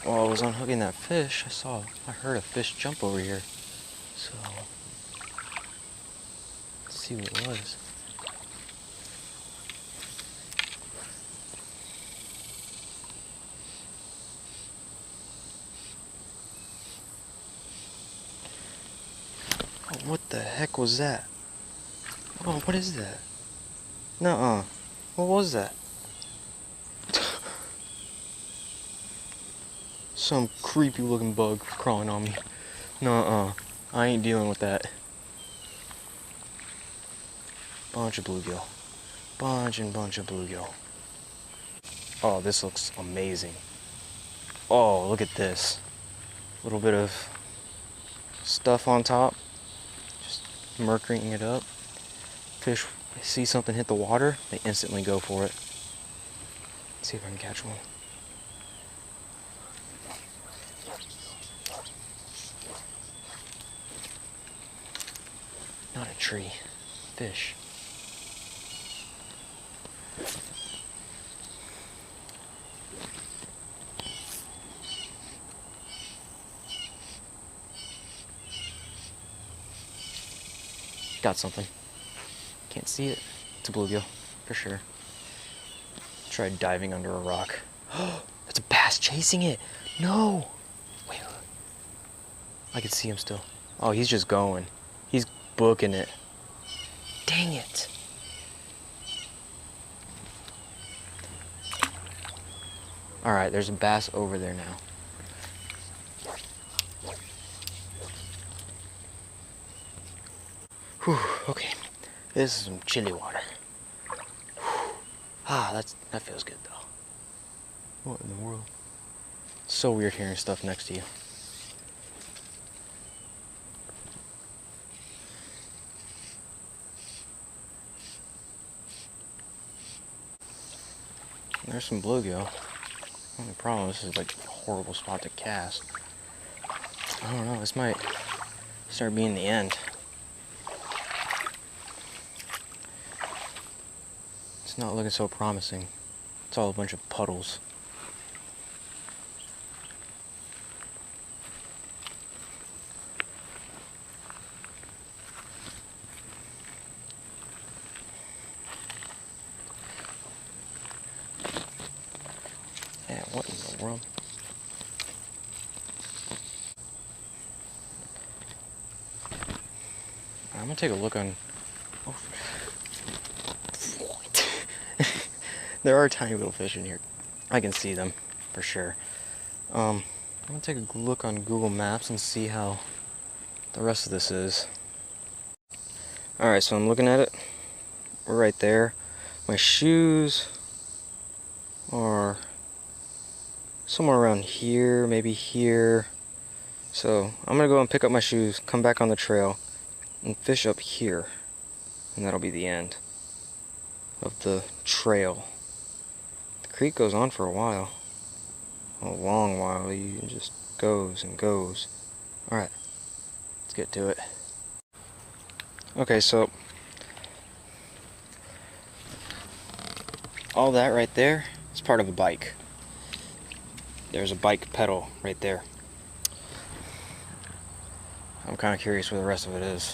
while I was unhooking that fish, I heard a fish jump over here. So, let's see what it was. Oh, what the heck was that? Oh, what is that? Nuh-uh. What was that? Some creepy looking bug crawling on me. Nuh-uh. I ain't dealing with that. Bunch of bluegill. Bunch of bluegill. Oh, this looks amazing. Oh, look at this. A little bit of stuff on top. Just murking it up. Fish see something hit the water, they instantly go for it. Let's see if I can catch one. Not a tree. Fish. Got something. Can't see it. It's a bluegill, for sure. Tried diving under a rock. Oh, that's a bass chasing it. No. Wait. I can see him still. Oh, he's just going. He's booking it. Dang it. All right, there's a bass over there now. Whew, okay. This is some chilly water. Whew. Ah, that feels good though. What in the world? It's so weird hearing stuff next to you. There's some bluegill. Only problem, this is like a horrible spot to cast. I don't know, this might start being the end. It's not looking so promising. It's all a bunch of puddles. Yeah, what in the world? I'm gonna take a look on... Oh. There are tiny little fish in here. I can see them, for sure. I'm gonna take a look on Google Maps and see how the rest of this is. Alright, so I'm looking at it. We're right there. My shoes are somewhere around here, maybe here. So I'm gonna go and pick up my shoes, come back on the trail, and fish up here. And that'll be the end of the trail. The creek goes on for a while. A long while. It just goes and goes. Alright, let's get to it. Okay, so all that right there is part of a bike. There's a bike pedal right there. I'm kind of curious where the rest of it is.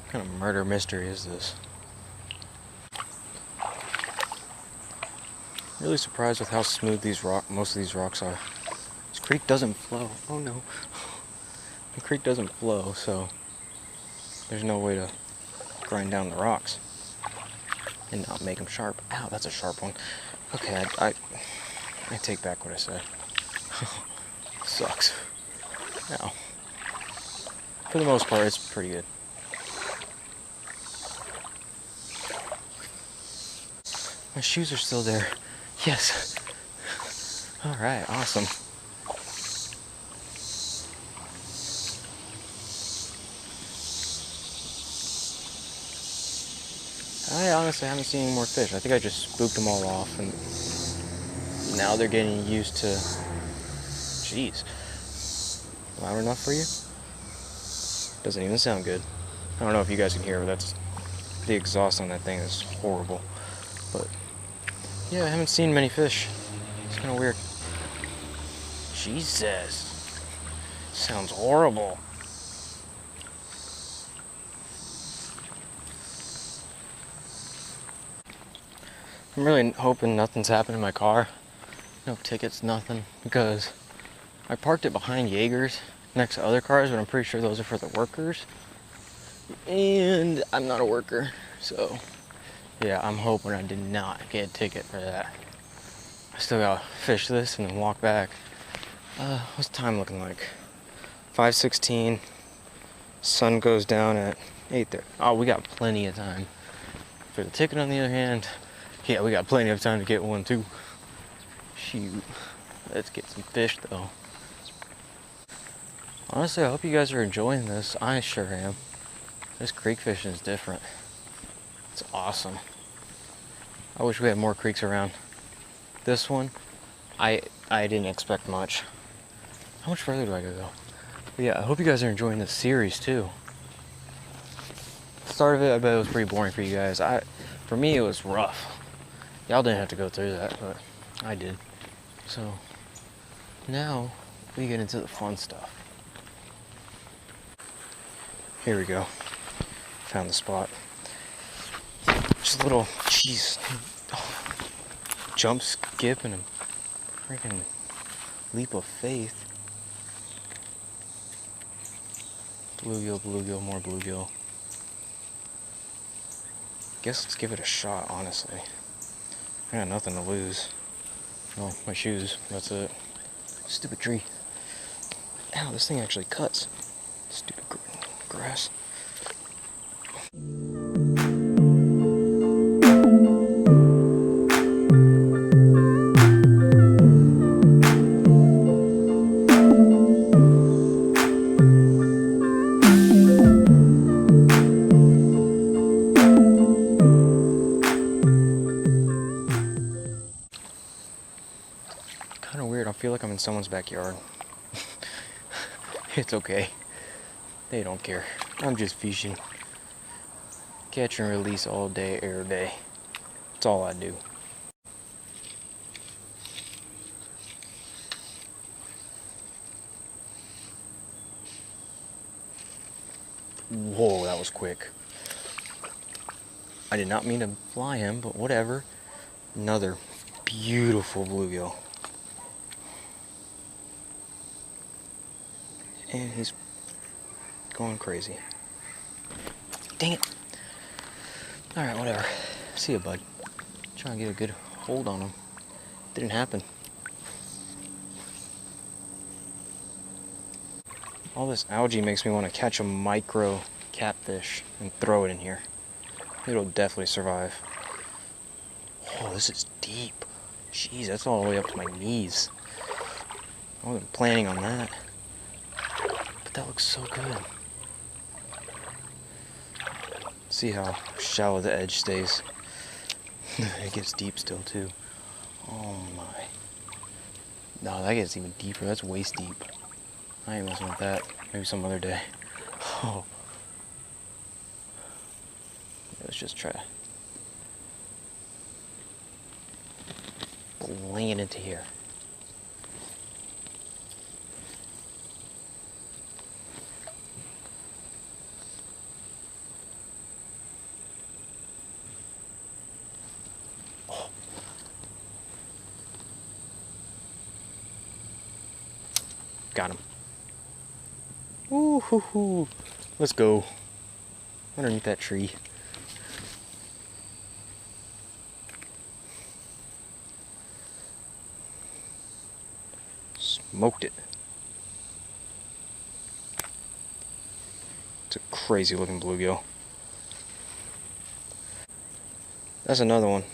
What kind of murder mystery is this? Really surprised with how smooth most of these rocks are. This creek doesn't flow. Oh no. The creek doesn't flow, so there's no way to grind down the rocks and not make them sharp. Ow, that's a sharp one. Okay, I take back what I said. Sucks. Ow. For the most part, it's pretty good. My shoes are still there. Yes. Alright, awesome. I honestly haven't seen any more fish. I think I just spooked them all off, and now they're getting used to... Jeez. Loud enough for you? Doesn't even sound good. I don't know if you guys can hear, but that's... The exhaust on that thing is horrible. But... yeah, I haven't seen many fish. It's kind of weird. Jesus. Sounds horrible. I'm really hoping nothing's happened in my car. No tickets, nothing. Because I parked it behind Jaegers next to other cars, but I'm pretty sure those are for the workers. And I'm not a worker, so yeah, I'm hoping I did not get a ticket for that. I still gotta fish this and then walk back. What's the time looking like? 5:16. Sun goes down at 8:30. Oh, we got plenty of time. For the ticket, on the other hand, yeah, we got plenty of time to get one too. Shoot. Let's get some fish though. Honestly, I hope you guys are enjoying this. I sure am. This creek fishing is different. It's awesome. I wish we had more creeks around. This one, I didn't expect much. How much further do I gotta go? But yeah, I hope you guys are enjoying this series too. The start of it, I bet it was pretty boring for you guys. For me, it was rough. Y'all didn't have to go through that, but I did. So now we get into the fun stuff. Here we go. Found the spot. Just a little, jeez, jump, skip, and a freaking leap of faith. Bluegill, more bluegill. Guess let's give it a shot, honestly. I got nothing to lose. Oh, my shoes, that's it. Stupid tree. Ow, this thing actually cuts. Stupid grass. Kind of weird, I feel like I'm in someone's backyard. It's okay. They don't care. I'm just fishing. Catch and release all day, every day. That's all I do. Whoa, that was quick. I did not mean to fly him, but whatever. Another beautiful bluegill. And he's going crazy. Dang it. Alright, whatever. See ya, bud. Trying to get a good hold on him. Didn't happen. All this algae makes me want to catch a micro catfish and throw it in here. It'll definitely survive. Oh, this is deep. Jeez, that's all the way up to my knees. I wasn't planning on that. But that looks so good. See how shallow the edge stays. It gets deep still too. Oh my. No, that gets even deeper. That's waist deep. I ain't messing with that. Maybe some other day. Oh. Let's just try to bling it into here. Oh. Got him. Ooh, hoo, hoo. Let's go. Underneath that tree. Smoked it. It's a crazy looking bluegill. That's another one.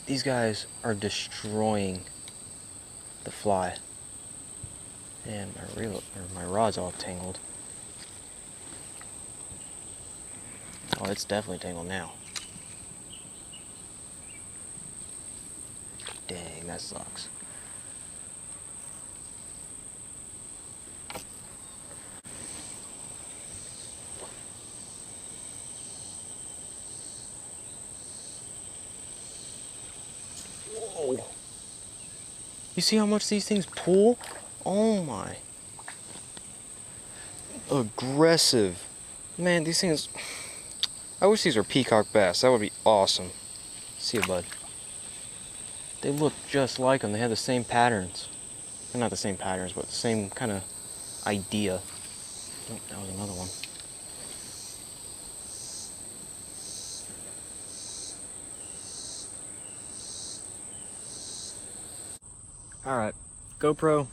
These guys are destroying the fly. And my rod's all tangled. Oh, it's definitely tangled now. Dang, that sucks. Whoa. You see how much these things pull? Oh my. Aggressive. Man, these things... I wish these were peacock bass. That would be awesome. See you, bud. They look just like them. They have the same patterns. Well, not the same patterns, but the same kind of idea. Oh, that was another one. Alright, GoPro,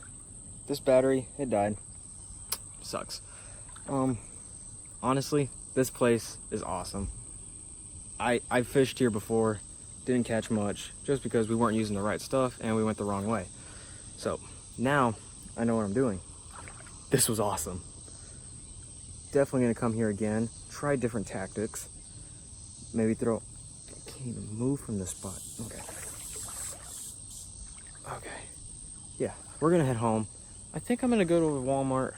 this battery, it died. Sucks. Honestly, this place is awesome. I fished here before, didn't catch much, just because we weren't using the right stuff and we went the wrong way. So, now I know what I'm doing. This was awesome. Definitely gonna come here again, try different tactics. Maybe throw, I can't even move from this spot. Okay. Yeah, we're gonna head home. I think I'm gonna go to a Walmart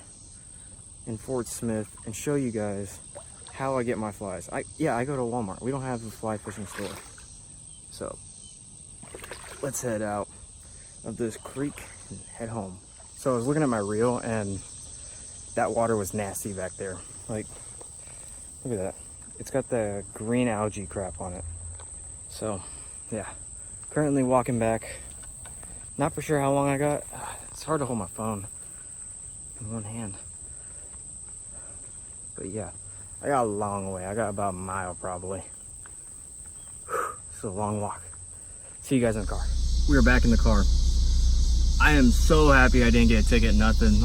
in Fort Smith and show you guys how I get my flies. I go to Walmart. We don't have a fly fishing store. So, let's head out of this creek and head home. So I was looking at my reel and that water was nasty back there. Like, look at that. It's got the green algae crap on it. So, yeah, currently walking back. Not for sure how long I got. It's hard to hold my phone in one hand. But yeah, I got a long way. I got about a mile probably. It's a long walk. See you guys in the car. We are back in the car. I am so happy I didn't get a ticket, nothing.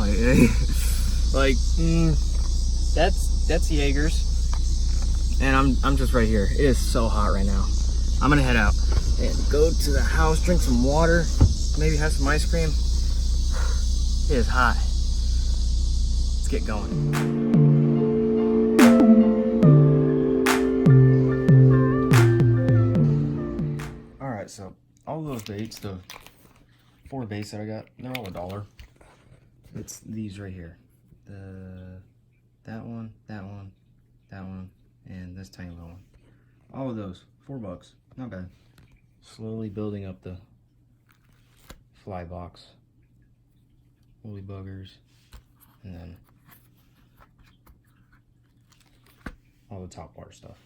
That's Jaegers. And I'm just right here. It is so hot right now. I'm gonna head out and go to the house, drink some water, maybe have some ice cream. It is hot. Let's get going. Alright, so all those baits, the 4 baits that I got, they're all $1. It's these right here. That one, and this tiny little one. All of those, $4. Not bad. Slowly building up the fly box. Woolly buggers, and then all the top water stuff.